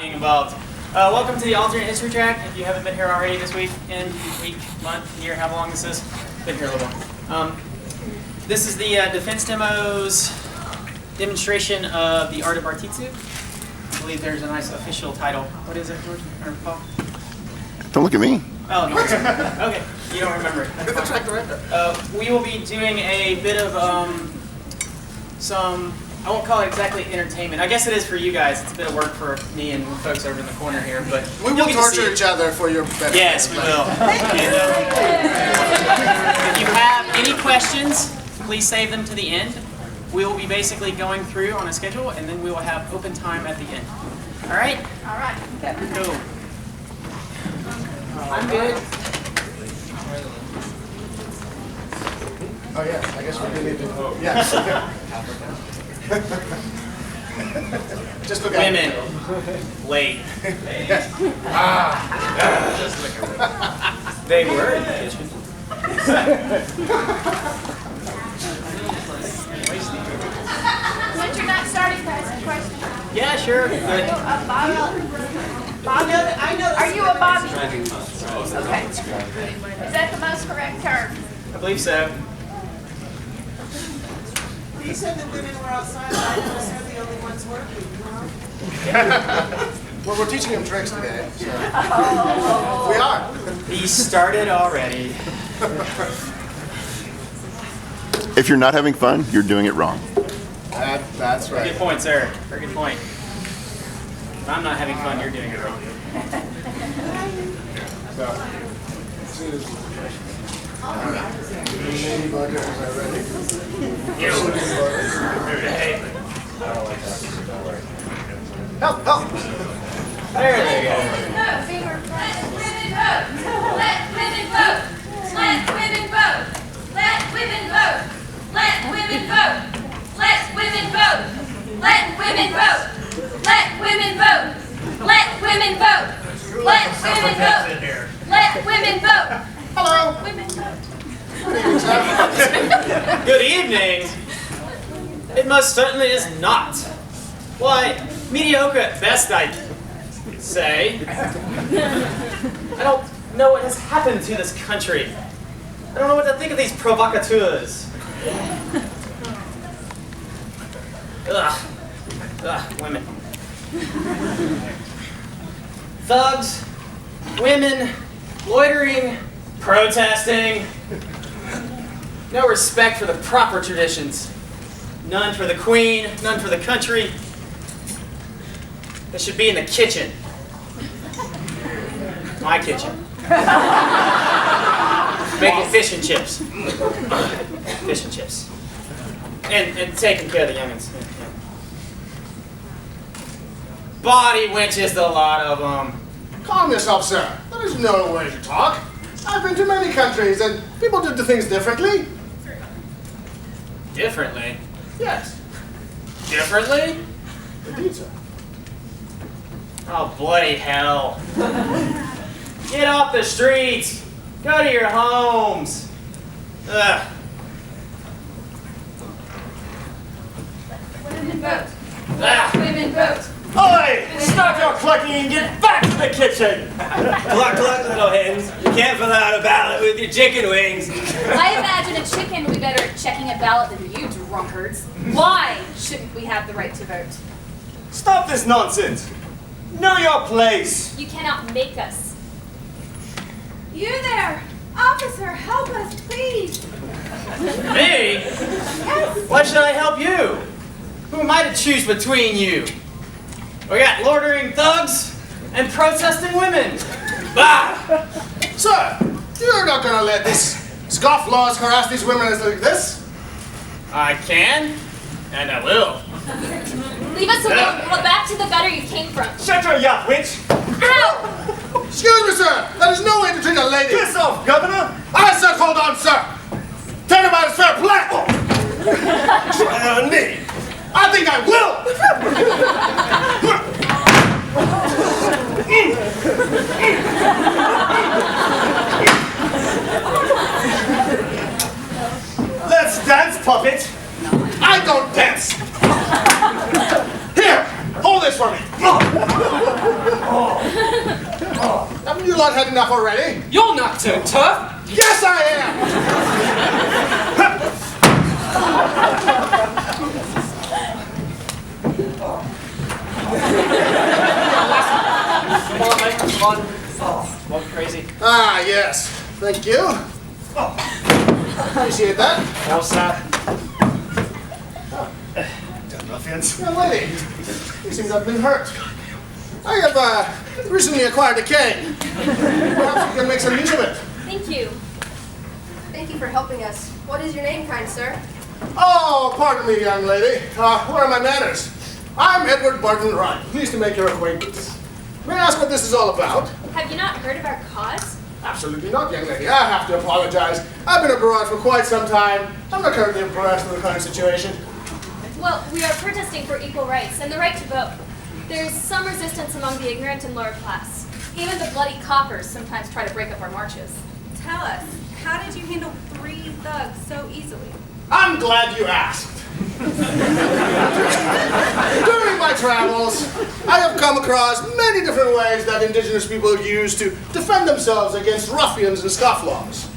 Being involved. Welcome to the alternate history track. If you haven't been here already this week, month, year, however long this is, been here a little while. This is the defense demos demonstration of the art of Bartitsu. I believe there's a nice official title. What is it, George or Paul? Don't look at me. Oh, no. Okay, you don't remember it. That's fine. Track director. We will be doing a bit of some, I won't call it exactly entertainment. I guess it is for you guys. It's a bit of work for me and folks over in the corner here, but We will torture each other for your benefit. yes, we will. And, if you have any questions, please save them to the end. We will be basically going through on a schedule, and then we will have open time at the end. All right? All right. Cool. I'm good. Oh yeah, I guess we do need to. Yes. Just look at Women. Late. Ah. They were in the kitchen. Since you're not starting, can I ask a question? Yeah, sure. Are you a Bobby? Are you a Bobby? Okay. Is that the most correct term? I believe so. You said the women were outside, but I noticed they're the only ones working, huh? Well, we're teaching him tricks today. So. We are. He started already. If you're not having fun, you're doing it wrong. That's Very right. good point, sir. Very good point. If I'm not having fun, you're doing it wrong. So, as soon as Lady Bugger, is that ready? Help! Help! There they go. Let women vote. Let women vote. Let women vote. Let women vote. Let women vote. Let women vote. Let women vote. Let women vote. Let women vote. Let women vote. Let women vote. Hello! Women vote. Good evening. It most certainly is not. Why, mediocre at best, I'd say. I don't know what has happened to this country. I don't know what to think of these provocateurs. Ugh. Ugh, women. Thugs, women, loitering, protesting. No respect for the proper traditions. None for the queen, none for the country. They should be in the kitchen. My kitchen. Making fish and chips. Fish and chips. And taking care of the youngins. Yeah. Body wenches, the lot of them. Calm yourself, sir. That is no way to talk. I've been to many countries and people do things differently. Differently? Yes. Differently? Indeed, sir. Oh, bloody hell. Get off the streets. Go to your homes. Ugh. Women vote. Ah. Women vote. Oi! Stop your clucking and get back to the kitchen! Cluck, cluck, little hens. You can't fill out a ballot with your chicken wings. I imagine a chicken would be better at checking a ballot than you drunkards. Why shouldn't we have the right to vote? Stop this nonsense! Know your place! You cannot make us. You there! Officer, help us, please! Me? Why should I help you? Who am I to choose between you? We got loitering thugs and protesting women. Bah! Sir, you're not gonna let these scofflaws harass these women like this. I can, and I will. Leave us alone. Go back to the gutter you came from. Shut your yap, witch! Ow! Excuse me, sir. That is no way to treat a lady. Piss off, governor! I said, hold on, sir. Turn about is fair play. Try on me! I think I will. Let's dance, puppet! I don't dance. Here, hold this for me. You lot had enough already? You're not so tough. Yes, I am! Come on, Mike. Come on. Walk crazy. Ah, yes. Thank you. Appreciate that. All set. Ruffians. Young lady, you seem to have been hurt. I have recently acquired a cane. Perhaps you can make some use of it. Thank you. Thank you for helping us. What is your name, kind sir? Oh, pardon me, young lady. Where are my manners? I'm Edward Barton Wright. Pleased to make your acquaintance. May I ask what this is all about? Have you not heard of our cause? Absolutely not, young lady. I have to apologize. I've been abroad for quite some time. I'm not currently impressed with the current situation. Well, we are protesting for equal rights and the right to vote. There's some resistance among the ignorant and lower class. Even the bloody coppers sometimes try to break up our marches. Tell us, how did you handle 3 thugs so easily? I'm glad you asked. During my travels, I have come across many different ways that indigenous people use to defend themselves against ruffians and scofflaws.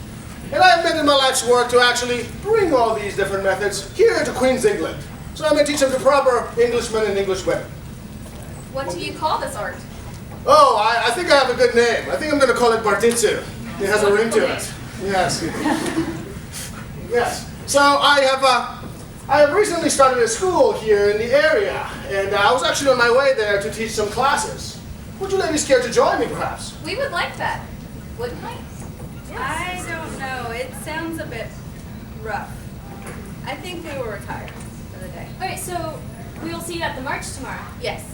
And I have made it my life's work to actually bring all these different methods here to Queen's England, so I may teach them to proper Englishmen and Englishwomen. What do you call this art? Oh, I think I have a good name. I think I'm going to call it Bartitsu. It has a ring to it. Yes. Yes. So I have recently started a school here in the area, and I was actually on my way there to teach some classes. Would you ladies care to join me, perhaps? We would like that, wouldn't we? I don't know. It sounds a bit rough. I think we will retire for the day. Alright, so we will see you at the march tomorrow. Yes.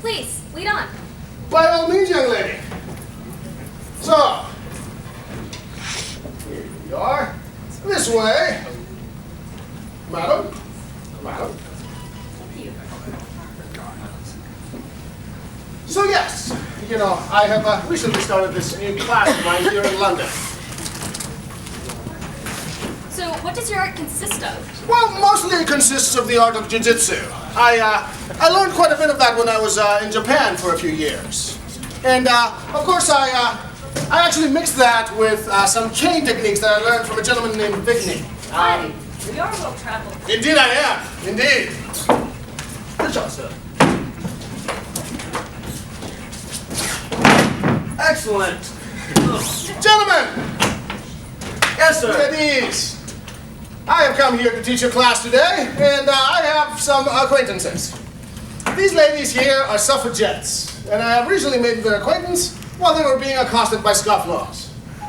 Please, lead on. By all means, young lady. So, here you are. This way. Madam. Madam. Thank you. So yes, you know, I have recently started this new class of mine here in London. So what does your art consist of? Well, mostly it consists of the art of jiu-jitsu. I learned quite a bit of that when I was in Japan for a few years. And of course I actually mixed that with some cane techniques that I learned from a gentleman named Vigny. Hi, you're well traveled. Indeed I am, indeed. Good job, sir. Excellent. Gentlemen, Yes, sir. ladies, I have come here to teach a class today, and I have some acquaintances. These ladies here are suffragettes, and I have recently made their acquaintance while they were being accosted by scofflaws.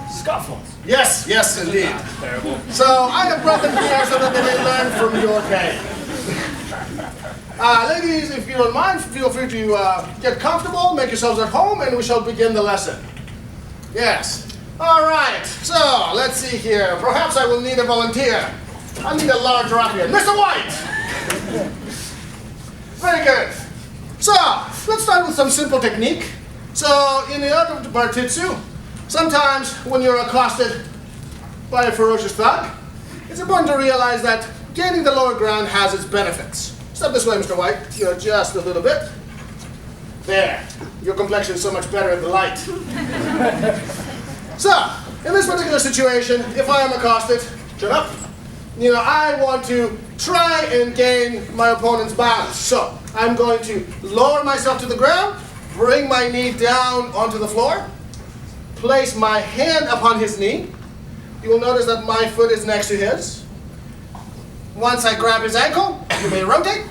Scofflaws. Yes, yes, indeed. Terrible. So I have brought them here so that they may learn from your cane. Ladies, if you don't mind, feel free to get comfortable, make yourselves at home, and we shall begin the lesson. Yes. All right, so let's see here. Perhaps I will need a volunteer. I need a large ruffian. Mr. White! Very good. So, let's start with some simple technique. So, in the art of Bartitsu, sometimes when you're accosted by a ferocious thug, it's important to realize that gaining the lower ground has its benefits. Step this way, Mr. White. You know, just a little bit. There. Your complexion is so much better in the light. So, in this particular situation, if I am accosted, turn up. You know, I want to try and gain my opponent's balance. So, I'm going to lower myself to the ground, bring my knee down onto the floor, place my hand upon his knee. You will notice that my foot is next to his. Once I grab his ankle, you may rotate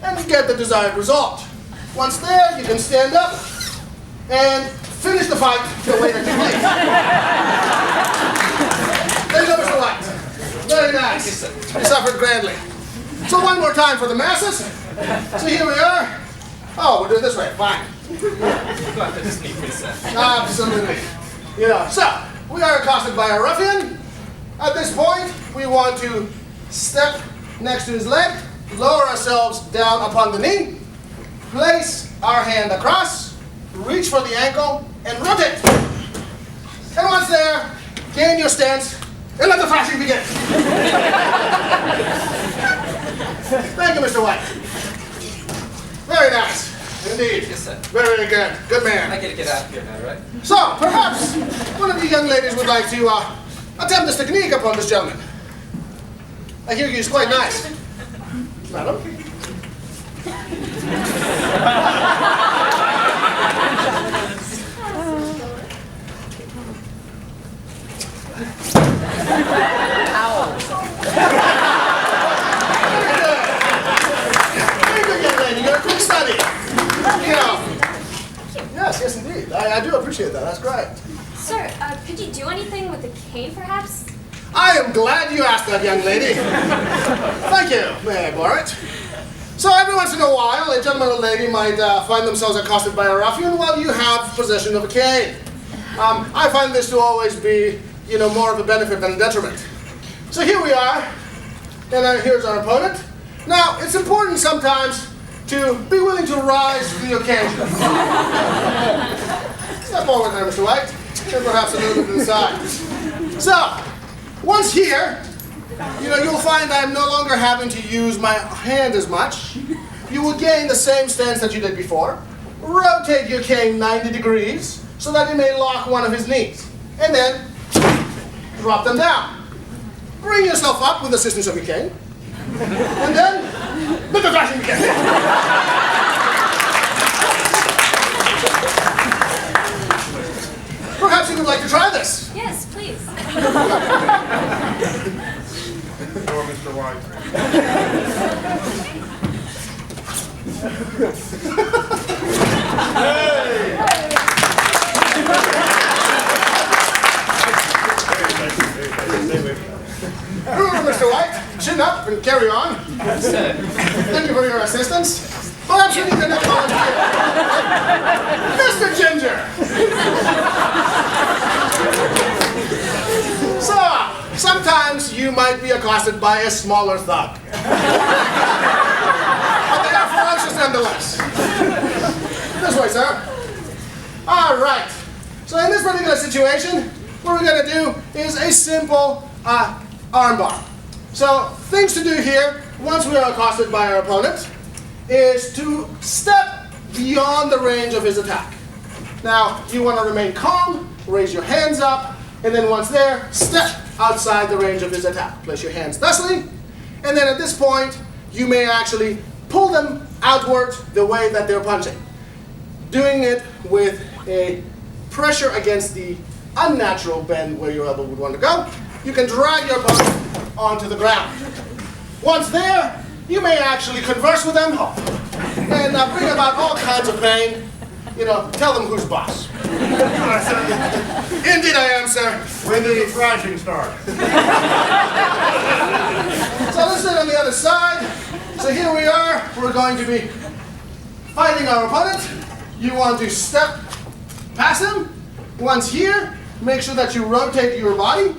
and get the desired result. Once there, you can stand up and finish the fight the way that you please. There you go, Mr. White. Very nice. You suffered grandly. So one more time for the masses. So here we are. Oh, we'll do it this way. Fine. Absolutely. You know, so we are accosted by a ruffian. At this point, we want to step next to his leg, lower ourselves down upon the knee, place our hand across, reach for the ankle, and rotate. And once there, gain your stance, and let the thrashing begin. Thank you, Mr. White. Very nice. Indeed. Yes, sir. Very good. Good man. I gotta get out of here now, right? So, perhaps one of you young ladies would like to attempt this technique upon this gentleman. I hear he's quite nice. Madam? Very good, young lady. You're a quick study. You know. Yes, indeed. I do appreciate that. That's great. Sir, could you do anything with the cane, perhaps? I am glad you asked that, young lady. Thank you. May I borrow it? So every once in a while, a gentleman or lady might find themselves accosted by a ruffian while you have possession of a cane. I find this to always be, more of a benefit than a detriment. So here we are, and here's our opponent. Now, it's important sometimes to be willing to rise to the occasion. Step forward there, Mr. White, and perhaps a little bit to the side. So, once here, you'll find I'm no longer having to use my hand as much. You will gain the same stance that you did before. Rotate your cane 90 degrees so that you may lock one of his knees. And then, drop them down. Bring yourself up with assistance of your cane. And then, let the thrashing begin. Perhaps you would like to try this. Yes, please. Or Mr. White. Mr. White, chin up and carry on. Thank you for your assistance. Perhaps you need to volunteer. Mr. Ginger! So, sometimes you might be accosted by a smaller thug. But they are ferocious nonetheless. This way, sir. All right. So in this particular situation, what we're going to do is a simple armbar. So things to do here, once we are accosted by our opponent, is to step beyond the range of his attack. Now, you want to remain calm, raise your hands up, and then once there, step outside the range of his attack. Place your hands thusly, and then at this point, you may actually pull them outward the way that they're punching. Doing it with a pressure against the unnatural bend where your elbow would want to go. You can drag your opponent onto the ground. Once there, you may actually converse with them and bring about all kinds of pain. Tell them who's boss. Indeed I am, sir. When did the thrashing start? So let's sit on the other side. So here we are. We're going to be fighting our opponent. You want to step past him. Once here, make sure that you rotate your body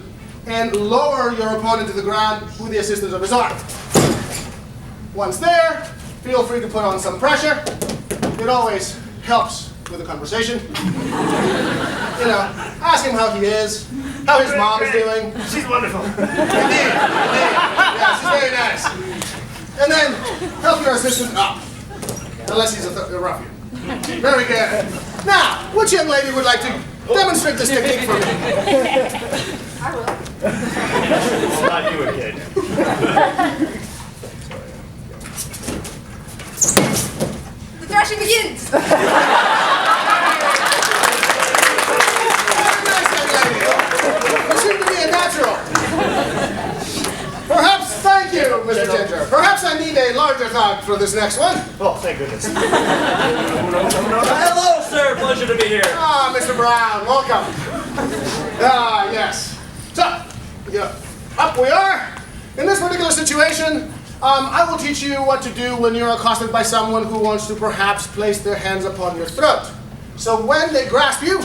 and lower your opponent to the ground with the assistance of his arm. Once there, feel free to put on some pressure. It always helps with the conversation. Ask him how he is, how his mom is doing. She's wonderful. Indeed. Yeah, she's very nice. And then help your assistant up, unless he's a ruffian. Very good. Now, which young lady would like to demonstrate this technique for me? I will. Not you, a kid. The thrashing begins. You seem to be a natural. Perhaps, thank you, Mr. Ginger. Perhaps I need a larger thug for this next one. Oh, thank goodness. Hello, sir. Pleasure to be here. Ah, Mr. Brown, welcome. Ah, yes. So, up we are. In this particular situation, I will teach you what to do when you're accosted by someone who wants to perhaps place their hands upon your throat. So when they grasp you,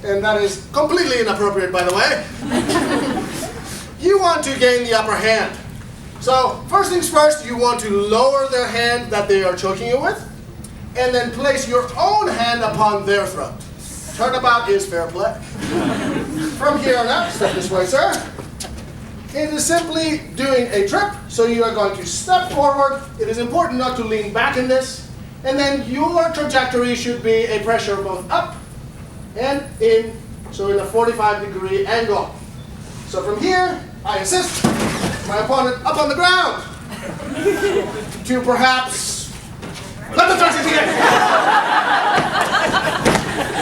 and that is completely inappropriate, by the way, you want to gain the upper hand. So first things first, you want to lower their hand that they are choking you with, and then place your own hand upon their throat. Turnabout is fair play. From here on out, step this way, sir. It is simply doing a trip, so you are going to step forward. It is important not to lean back in this. And then your trajectory should be a pressure both up and in, so in a 45-degree angle. So from here, I assist my opponent up on the ground to perhaps let the thrust in.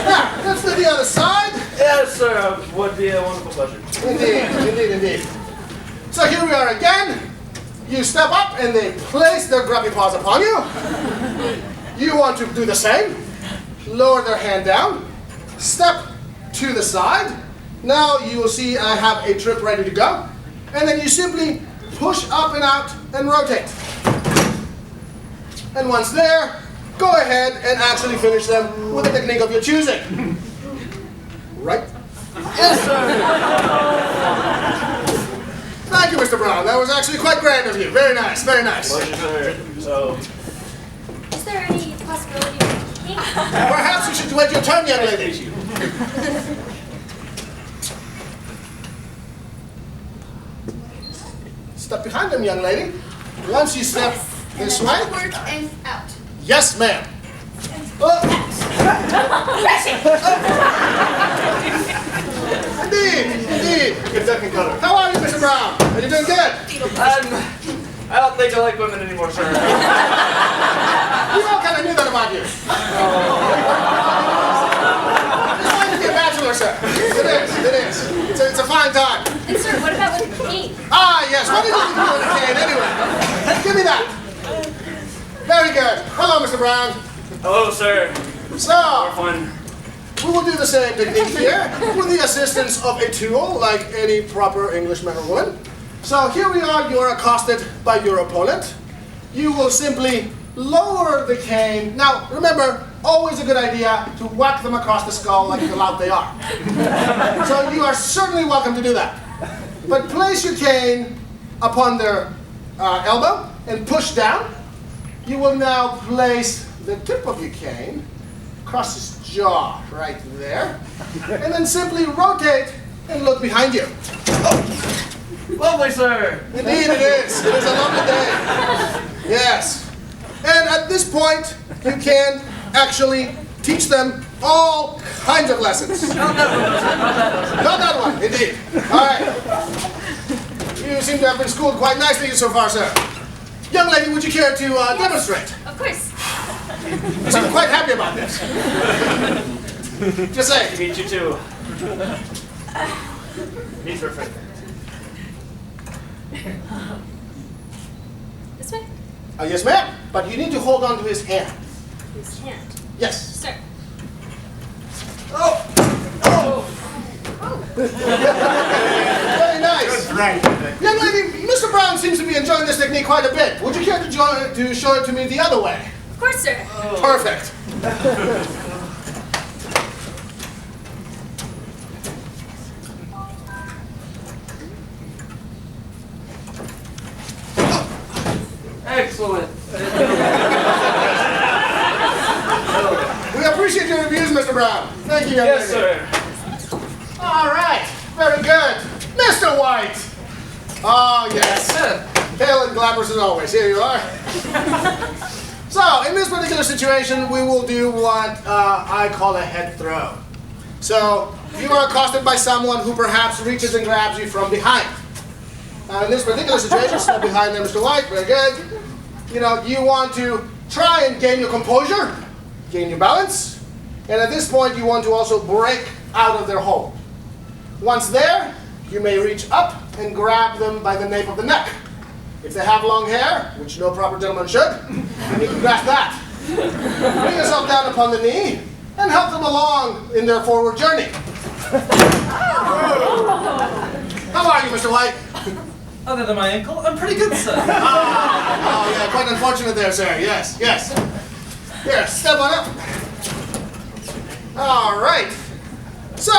Now, let's do the other side. Yes, sir. Would be a wonderful pleasure. Indeed. So here we are again. You step up and they place their grubby paws upon you. You want to do the same. Lower their hand down. Step to the side. Now you will see I have a trip ready to go. And then you simply push up and out and rotate. And once there, go ahead and actually finish them with the technique of your choosing. Right? Yes, sir. Thank you, Mr. Brown. That was actually quite grand of you. Very nice, very nice. Pleasure, sir. So, Is there any possibility of kicking? Perhaps you should wait your turn, young lady. Step behind them, young lady. Once you step this way. Forward and out. Yes, ma'am. Oh. Indeed. Good duck and cutter. How are you, Mr. Brown? Are you doing good? I don't think I like women anymore, sir. You all kind of knew that about you. It's fine to be a bachelor, sir. It is. It's a fine time. And sir, what about with the cane? Ah, yes. What did you do with the cane, anyway? Give me that. Very good. Hello, Mr. Brown. Hello, sir. So, More fun. we will do the same technique here with the assistance of a tool, like any proper Englishman or woman. So here we are, you are accosted by your opponent. You will simply lower the cane. Now, remember, always a good idea to whack them across the skull like the lout they are. So you are certainly welcome to do that. But place your cane upon their elbow and push down. You will now place the tip of your cane across his jaw right there. And then simply rotate and look behind you. Lovely, sir. Indeed it is. It is a lovely day. Yes. And at this point, you can actually teach them all kinds of lessons. Not that one, indeed. All right. You seem to have been schooled quite nicely so far, sir. Young lady, would you care to demonstrate? Of course. You seem quite happy about this. Just say. Meet you too. Meet her friend. This way? Yes, ma'am. But you need to hold on to his hand. His hand. Yes. Sir. Oh. Very nice. Right. Young lady, Mr. Brown seems to be enjoying this technique quite a bit. Would you care to show it to me the other way? Of course, sir. Perfect. Excellent. We appreciate your reviews, Mr. Brown. Thank you, young Yes, lady. sir. All right. Very good. Mr. White. Oh, yes. Pale and glamorous as always. Here you are. So, in this particular situation, we will do what I call a head throw. So, you are accosted by someone who perhaps reaches and grabs you from behind. In this particular situation, step behind there, Mr. White. Very good. You know, you want to try and gain your composure, gain your balance, and at this point, you want to also break out of their hold. Once there, you may reach up and grab them by the nape of the neck. If they have long hair, which no proper gentleman should, you can grasp that. Bring yourself down upon the knee and help them along in their forward journey. How are you, Mr. White? Other than my ankle, I'm pretty good, sir. Oh, yeah, quite unfortunate there, sir. Yes. Here, step on up. All right. So,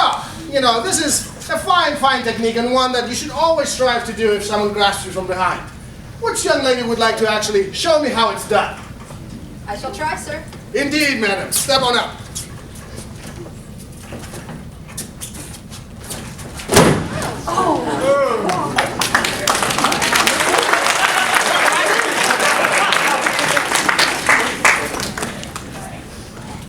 you know, this is a fine technique and one that you should always strive to do if someone grasps you from behind. Which young lady would like to actually show me how it's done? I shall try, sir. Indeed, madam. Step on up. Oh.